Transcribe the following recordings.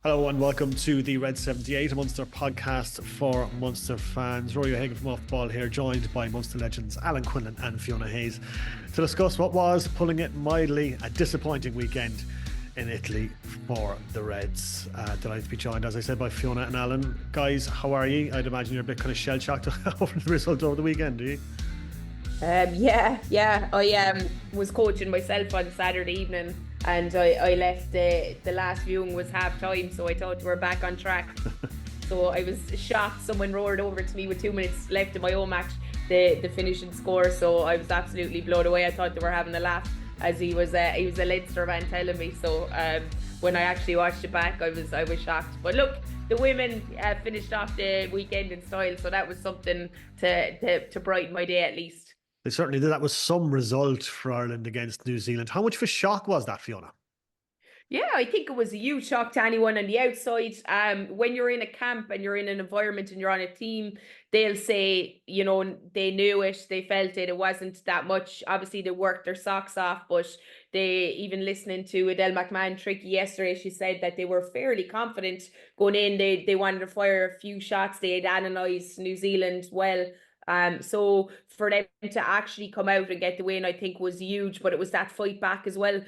Hello and welcome to the Red 78, a Munster podcast for Munster fans. Ruairi Hagan from Off the Ball here, joined by Munster legends Alan Quinlan and Fiona Hayes to discuss what was, pulling it mildly, a disappointing weekend in Italy for the Reds. Delighted to be joined, as I said, by Fiona and Alan. Guys, how are you? I'd imagine you're a bit kind of shell-shocked over the result over the weekend, do you? Yeah. I was coaching myself on Saturday evening, and I left. The last viewing was half time, so I thought we were back on track. So I was shocked. Someone roared over to me with 2 minutes left in my own match, the finishing score. So I was absolutely blown away. I thought they were having a laugh, as he was a Leinster man telling me. So when I actually watched it back, I was shocked. But look, the women finished off the weekend in style, so that was something to brighten my day at least. They certainly did. That was some result for Ireland against New Zealand. How much of a shock was that, Fiona? Yeah, I think it was a huge shock to anyone on the outside. When you're in a camp and you're in an environment and you're on a team, they'll say, they knew it, they felt it. It wasn't that much. Obviously, they worked their socks off, but they, even listening to Adele McMahon Tricky yesterday, she said that they were fairly confident going in. They wanted to fire a few shots. They had analysed New Zealand well. So for them to actually come out and get the win, I think was huge, but it was that fight back as well.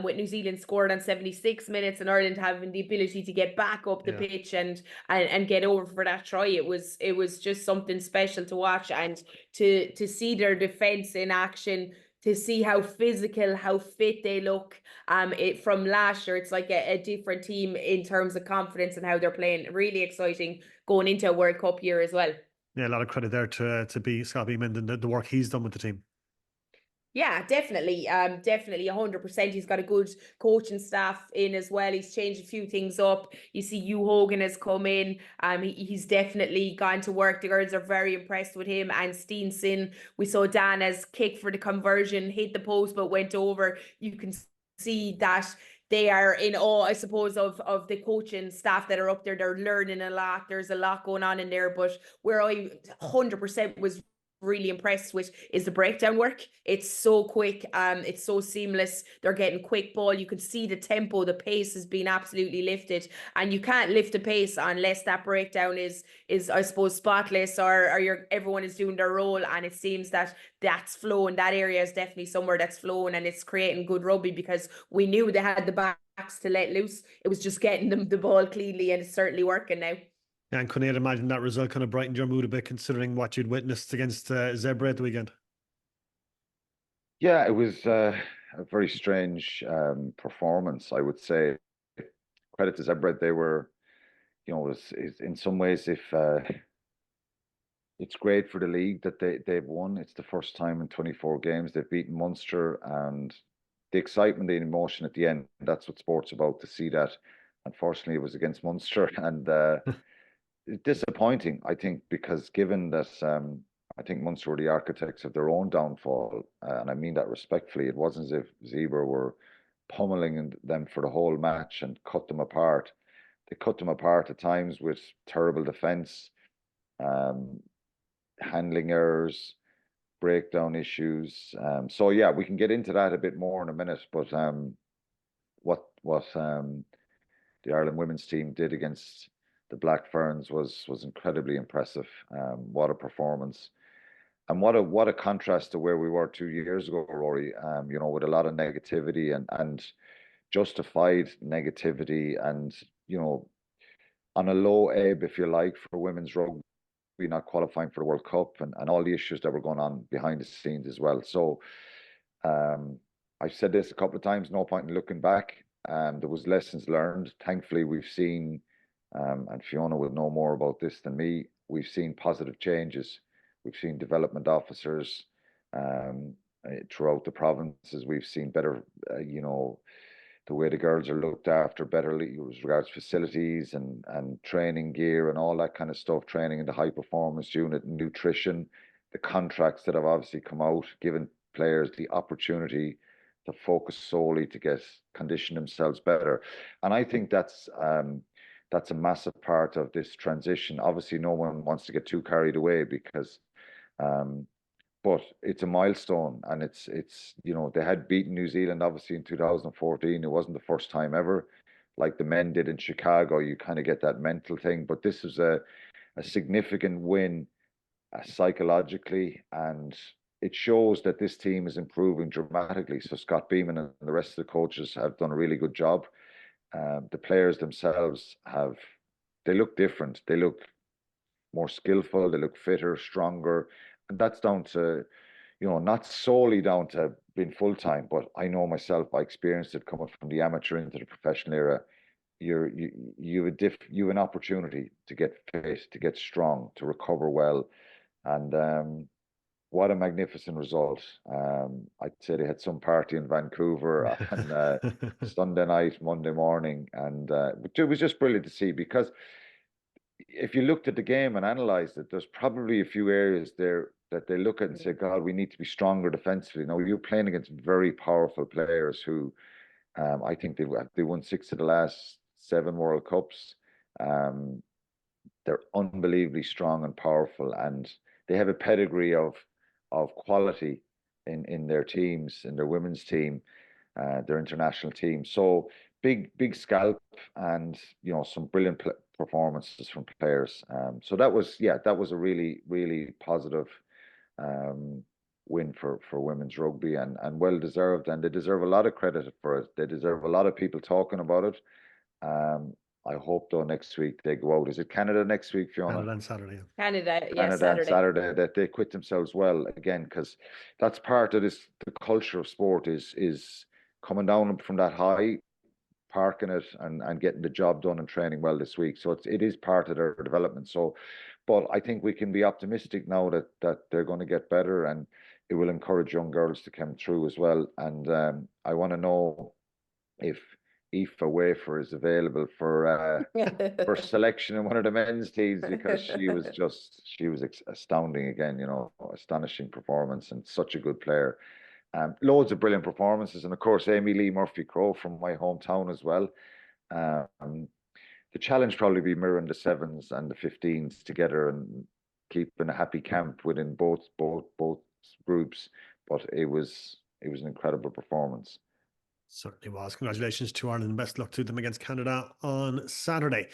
With New Zealand scored on 76 minutes and Ireland having the ability to get back up the pitch and get over for that try. It was just something special to watch, and to see their defence in action, to see how physical, how fit they look. From last year, it's like a different team in terms of confidence and how they're playing. Really exciting going into a World Cup year as well. Yeah, a lot of credit there to be Scott Beeman and the work he's done with the team. Yeah, definitely. Definitely 100%. He's got a good coaching staff in as well. He's changed a few things up. You see Hugh Hogan has come in. He's definitely gone to work. The girls are very impressed with him. And Steenson, we saw Dana's kick for the conversion, hit the post but went over. You can see that they are in awe, I suppose, of the coaching staff that are up there. They're learning a lot. There's a lot going on in there. But where I 100% was really impressed with is the breakdown work. It's so quick, it's so seamless. They're getting quick ball. You can see the tempo, the pace has been absolutely lifted, and you can't lift the pace unless that breakdown is I suppose spotless, or everyone is doing their role. And it seems that that's flowing. That area is definitely somewhere that's flowing, and it's creating good rugby, because we knew they had the backs to let loose. It was just getting them the ball cleanly, and it's certainly working now. Yeah, and couldn't imagine that result kind of brightened your mood a bit, considering what you'd witnessed against Zebre at the weekend? Yeah, it was a very strange performance, I would say. Credit to Zebre, they were, is in some ways, if it's great for the league that they've won. It's the first time in 24 games they've beaten Munster, and the excitement, the emotion at the end, that's what sport's about, to see that. Unfortunately, it was against Munster, and disappointing, I think, because given that I think Munster were the architects of their own downfall, and I mean that respectfully. It wasn't as if Zebre were pummeling them for the whole match and cut them apart. They cut them apart at times with terrible defence, um, handling errors, breakdown issues. So yeah, we can get into that a bit more in a minute. But what the Ireland women's team did against the Black Ferns was incredibly impressive. What a performance, and what a contrast to where we were 2 years ago, Rory. With a lot of negativity and justified negativity, and on a low ebb, if you like, for women's rugby, not qualifying for the World Cup, and all the issues that were going on behind the scenes as well. So I've said this a couple of times, no point in looking back. There was lessons learned. Thankfully, we've seen, and Fiona will know more about this than me, we've seen positive changes. We've seen development officers throughout the provinces. We've seen better, the way the girls are looked after, better with regards to facilities and training gear and all that kind of stuff, training in the high performance unit, nutrition, the contracts that have obviously come out, giving players the opportunity to focus solely to condition themselves better. And I think that's a massive part of this transition. Obviously, no one wants to get too carried away, because but it's a milestone, and it's they had beaten New Zealand obviously in 2014. It wasn't the first time ever, like the men did in Chicago. You kind of get that mental thing, but this is a significant win psychologically, and it shows that this team is improving dramatically. So Scott Beeman and the rest of the coaches have done a really good job. The players themselves they look different. They look more skillful. They look fitter, stronger, and that's down to, not solely down to being full time, but I know myself. I experienced it coming from the amateur into the professional era. You have an opportunity to get fit, to get strong, to recover well, and what a magnificent result. I'd say they had some party in Vancouver on Sunday night, Monday morning, and it was just brilliant to see, because if you looked at the game and analysed it, there's probably a few areas there that they look at and say, God, we need to be stronger defensively. Now, you're playing against very powerful players who, I think they won 6 of the last 7 World Cups. They're unbelievably strong and powerful, and they have a pedigree of quality in their teams, in their women's team, their international team. So big scalp, and some brilliant performances from players. So that was a really positive win for women's rugby, and well deserved, and they deserve a lot of credit for it. They deserve a lot of people talking about it. I hope though next week they go out. Is it Canada next week, Fiona? Canada on Saturday. Canada, Canada on Saturday, that they quit themselves well again, because that's part of this. The culture of sport is coming down from that high, parking it, and getting the job done and training well this week. So it is part of their development. So, but I think we can be optimistic now that they're going to get better, and it will encourage young girls to come through as well. And I want to know if Aoife Wafer is available for selection in one of the men's teams, because she was astounding again. Astonishing performance, and such a good player. Loads of brilliant performances, and of course Amy Lee Murphy-Crowe from my hometown as well. The challenge probably be mirroring the 7s and the 15s together and keeping a happy camp within both groups. But it was an incredible performance. Certainly was. Congratulations to Ireland, and best luck to them against Canada on Saturday.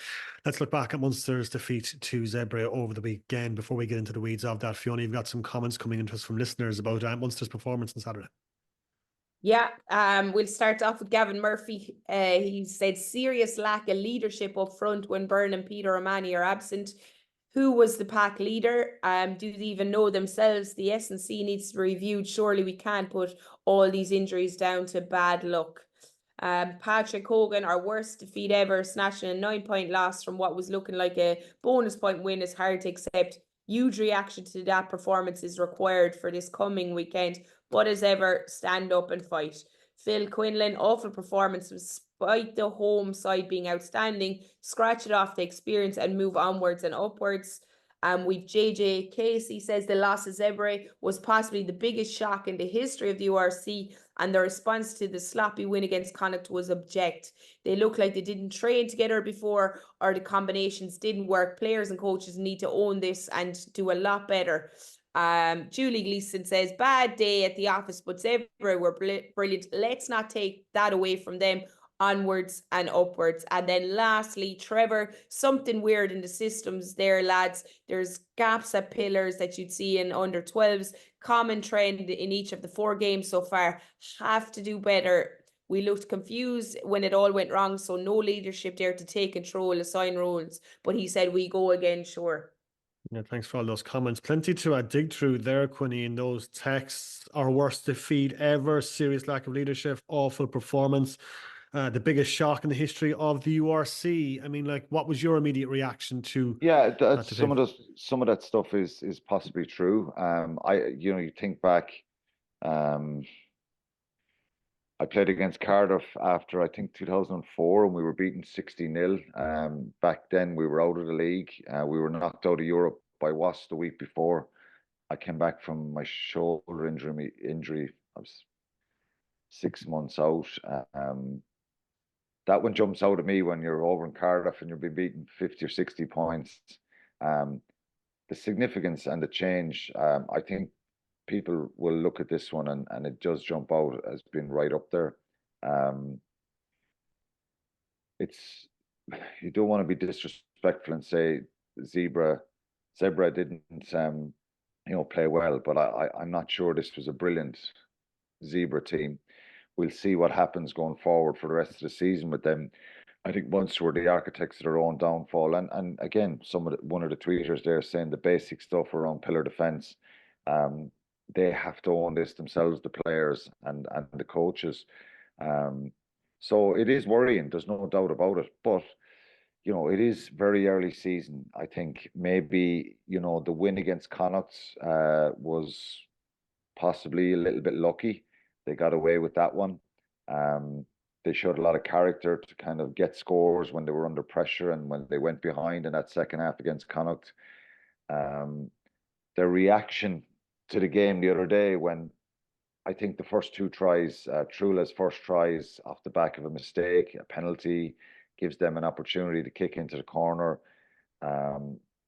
Let's look back at Munster's defeat to Zebre over the weekend before we get into the weeds of that. Fiona, you've got some comments coming into us from listeners about Munster's performance on Saturday. Yeah, we'll start off with Gavin Murphy. He said serious lack of leadership up front when Byrne and Peter O'Mahony are absent. Who was the pack leader? Do they even know themselves? The S&C needs to be reviewed. Surely we can't put all these injuries down to bad luck. Patrick Hogan, our worst defeat ever, snatching a 9-point loss from what was looking like a bonus point win is hard to accept. Huge reaction to that performance is required for this coming weekend. But as ever, stand up and fight. Phil Quinlan, awful performance despite the home side being outstanding. Scratch it off the experience and move onwards and upwards. We've JJ Casey says the loss of Zebre was possibly the biggest shock in the history of the URC, and the response to the sloppy win against Connacht was abject. They look like they didn't train together before, or the combinations didn't work. Players and coaches need to own this and do a lot better. Julie Gleason says, bad day at the office, but Zebre were brilliant. Let's not take that away from them. Onwards and upwards. And then lastly, Trevor, something weird in the systems there, lads. There's gaps at pillars that you'd see in under 12s. Common trend in each of the 4 games so far. Have to do better. We looked confused when it all went wrong, so no leadership there to take control, assign roles. But he said, we go again, sure. Yeah, thanks for all those comments. Plenty to dig through there, Quinny, in those texts. Our worst defeat ever, serious lack of leadership, awful performance. The biggest shock in the history of the URC. I mean, what was your immediate reaction to? Yeah, some of that stuff is possibly true. You think back. I played against Cardiff after I think 2004, and we were beaten 60-0. Back then we were out of the league. We were knocked out of Europe by Wasps the week before. I came back from my shoulder injury. I was 6 months out. That one jumps out at me when you're over in Cardiff and you're being beaten 50 or 60 points. The significance and the change, I think people will look at this one and it does jump out as being right up there. it's you don't want to be disrespectful and say Zebre didn't play well, but I'm not sure this was a brilliant Zebre team. We'll see what happens going forward for the rest of the season with them. I think Munster were the architects of their own downfall, and again, one of the tweeters there saying the basic stuff around pillar defence. They have to own this themselves, the players and the coaches. So it is worrying. There's no doubt about it, but it is very early season. I think maybe the win against Connacht was possibly a little bit lucky. They got away with that one. They showed a lot of character to kind of get scores when they were under pressure and when they went behind in that second half against Connacht. Their reaction to the game the other day when I think the first two tries, Trula's first tries off the back of a mistake, a penalty, gives them an opportunity to kick into the corner.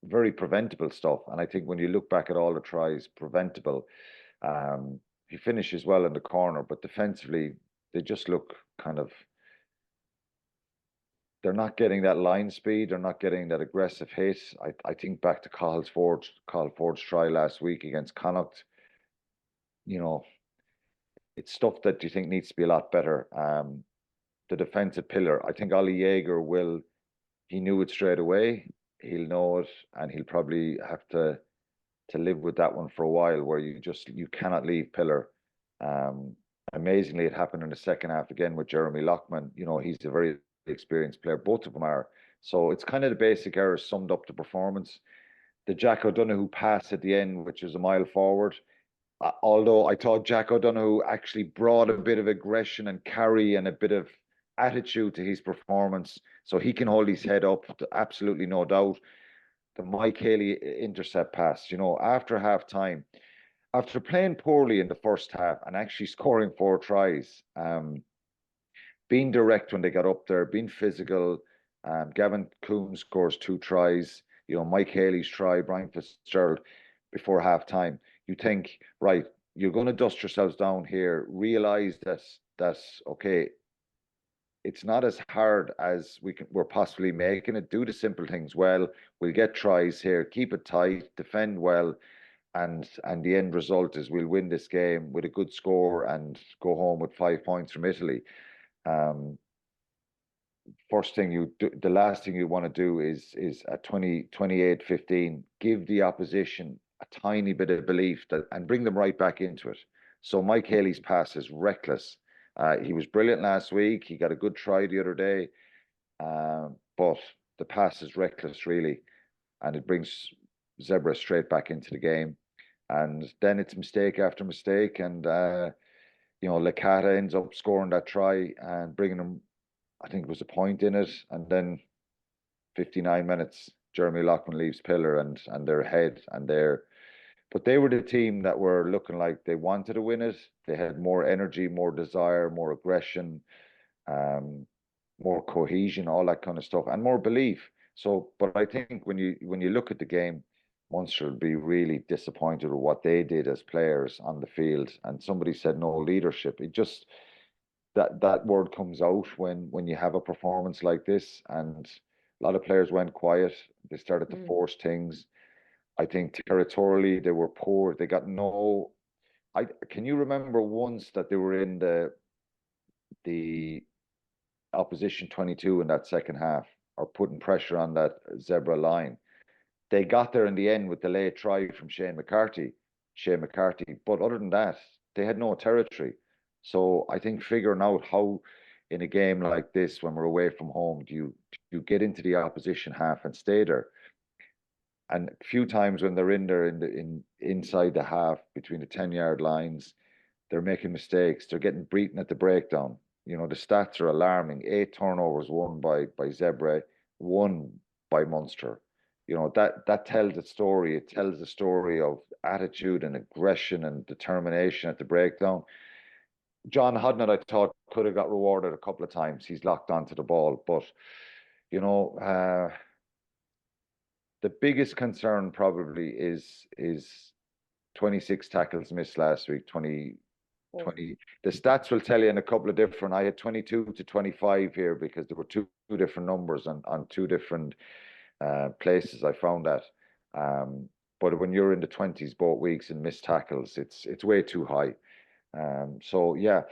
Very preventable stuff. And I think when you look back at all the tries, preventable. He finishes well in the corner, but defensively, they just look they're not getting that line speed. They're not getting that aggressive hit. I think back to Cathal Ford's try last week against Connacht. It's stuff that you think needs to be a lot better. The defensive pillar, I think Ollie Jaeger he knew it straight away. He'll know it, and he'll probably have to live with that one for a while, where you cannot leave pillar. Amazingly, it happened in the second half again with Jeremy Loughman. He's a very experienced player. Both of them are. So it's kind of the basic errors summed up the performance. The Jack O'Donoghue pass at the end, which was a mile forward, although I thought Jack O'Donoghue actually brought a bit of aggression and carry and a bit of attitude to his performance, so he can hold his head up, absolutely no doubt. The Mike Haley intercept pass, after half time, after playing poorly in the first half and actually scoring 4 tries, being direct when they got up there, being physical. Gavin Coombs scores 2 tries. Mike Haley's try, Brian Fitzgerald before half time. You think, right, you're going to dust yourselves down here. Realize that's okay. It's not as hard as we're possibly making it. Do the simple things well. We'll get tries here. Keep it tight. Defend well. And the end result is we'll win this game with a good score and go home with 5 points from Italy. The last thing you want to do is at 28-15, give the opposition a tiny bit of belief and bring them right back into it. So Mike Haley's pass is reckless. He was brilliant last week. He got a good try the other day, but the pass is reckless, really, and it brings Zebre straight back into the game. And then it's mistake after mistake, and Lecata ends up scoring that try and bringing them, I think it was a point in it, and then 59 minutes, Jeremy Loughman leaves pillar and they're ahead, but they were the team that were looking like they wanted to win it. They had more energy, more desire, more aggression, more cohesion, all that kind of stuff, and more belief. So, but I think when you look at the game, Munster will be really disappointed with what they did as players on the field. And somebody said no leadership. It just that word comes out when you have a performance like this, and a lot of players went quiet. They started to force things. I think territorially they were poor. They got no. Can you remember once that they were in the opposition 22 in that second half, or putting pressure on that Zebre line? They got there in the end with the late try from Shane McCarthy. But other than that, they had no territory. So I think figuring out how, in a game like this, when we're away from home, do you get into the opposition half and stay there? And a few times when they're in there inside the half between the 10-yard lines, they're making mistakes. They're getting beaten at the breakdown. The stats are alarming. 8 turnovers won by Zebre, 1 by Munster. That tells a story. It tells the story of attitude and aggression and determination at the breakdown. John Hodnett, I thought, could have got rewarded a couple of times. He's locked onto the ball, but the biggest concern probably is 26 tackles missed last week. 20. The stats will tell you in a couple of different. I had 22 to 25 here because there were 2 different numbers on two different places. I found that. But when you're in the 20s both weeks and missed tackles, it's way too high. So yeah,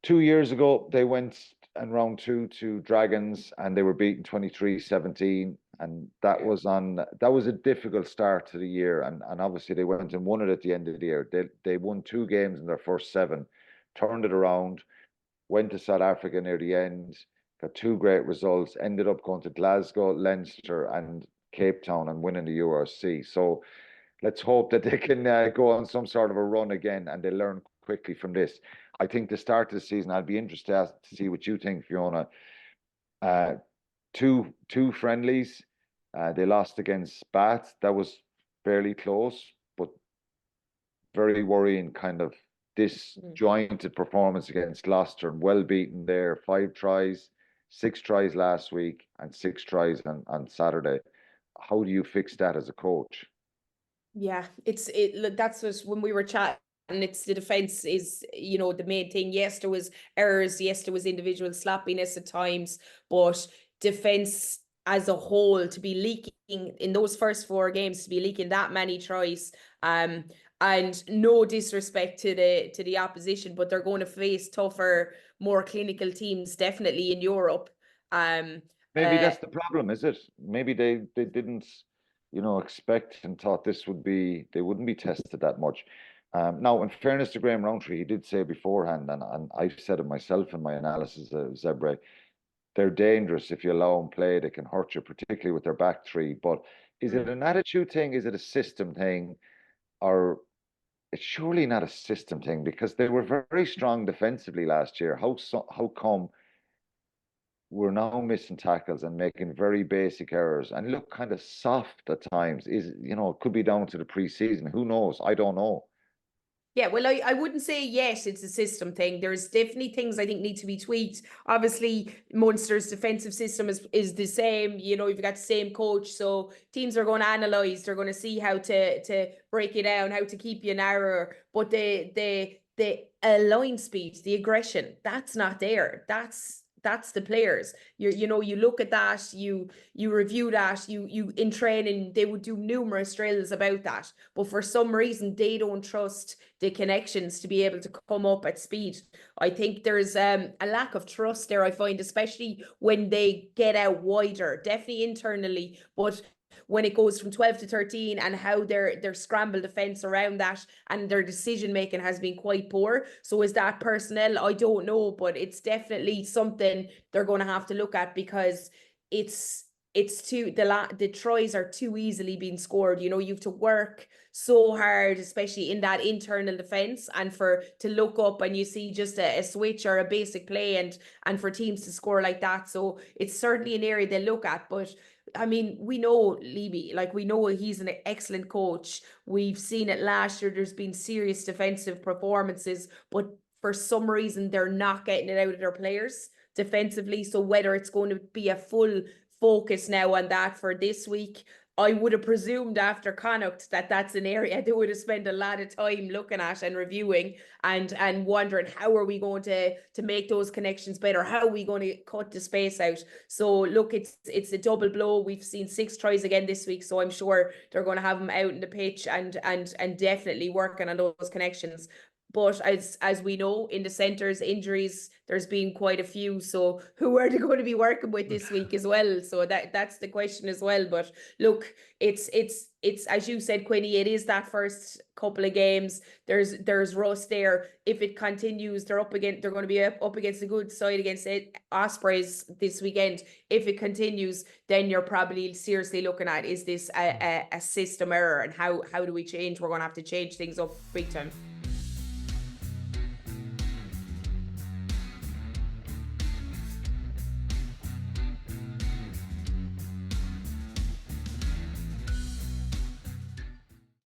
2 years ago they went in round two to Dragons and they were beaten 23-17, and that was a difficult start to the year, and obviously they went and won it at the end of the year. They won 2 games in their first 7, turned it around, went to South Africa near the end, got 2 great results, ended up going to Glasgow, Leinster and Cape Town and winning the URC. So let's hope that they can go on some sort of a run again and they learn quickly from this. I think the start of the season, I'd be interested to see what you think, Fiona. Two friendlies. They lost against Bath. That was fairly close, but very worrying kind of disjointed performance against Gloucester, and well beaten there. 5 tries, 6 tries last week and 6 tries on Saturday. How do you fix that as a coach? Yeah, that's what when we were chatting. And it's the defense is, the main thing. Yes, there was errors. Yes, there was individual sloppiness at times, but defense as a whole to be leaking in those first 4 games, to be leaking that many tries. And no disrespect to the opposition, but they're going to face tougher, more clinical teams definitely in Europe. Maybe that's the problem, is it? Maybe they didn't, expect and thought they wouldn't be tested that much. Now, in fairness to Graham Rowntree, he did say beforehand, and I've said it myself in my analysis of Zebre, they're dangerous if you allow them play. They can hurt you, particularly with their back three. But is it an attitude thing? Is it a system thing? Or it's surely not a system thing, because they were very strong defensively last year. How come we're now missing tackles and making very basic errors and look kind of soft at times? It could be down to the preseason. Who knows? I don't know. Yeah, well, I wouldn't say yes, it's a system thing. There's definitely things I think need to be tweaked. Obviously, Munster's defensive system is the same. You've got the same coach, so teams are going to analyse. They're going to see how to break it down, how to keep you narrower. But the line speed, the aggression, that's not there. That's the players. You look at that, you review that, you in training, they would do numerous drills about that. But for some reason, they don't trust the connections to be able to come up at speed. I think there's a lack of trust there, I find, especially when they get out wider, definitely internally, but when it goes from 12 to 13 and how their scramble defense around that and their decision making has been quite poor. So is that personnel? I don't know, but it's definitely something they're going to have to look at, because it's too, the tries are too easily being scored. You have to work so hard, especially in that internal defense, and to look up and you see just a switch or a basic play and for teams to score like that. So it's certainly an area they look at. But I mean, we know Levy, we know he's an excellent coach. We've seen it last year. There's been serious defensive performances, but for some reason, they're not getting it out of their players defensively. So whether it's going to be a full focus now on that for this week, I would have presumed after Connacht that that's an area they would have spent a lot of time looking at and reviewing and wondering how are we going to make those connections better? How are we going to cut the space out? So look, it's a double blow. We've seen 6 tries again this week, so I'm sure they're going to have them out in the pitch and definitely working on those connections. But as we know, in the centres, injuries, there's been quite a few. So who are they going to be working with this week as well? So that's the question as well. But look, it's as you said, Quinny, it is that first couple of games. There's rust there. If it continues, they're going to be up against a good side against Ospreys this weekend. If it continues, then you're probably seriously looking at, is this a system error, and how do we change? We're going to have to change things up big time.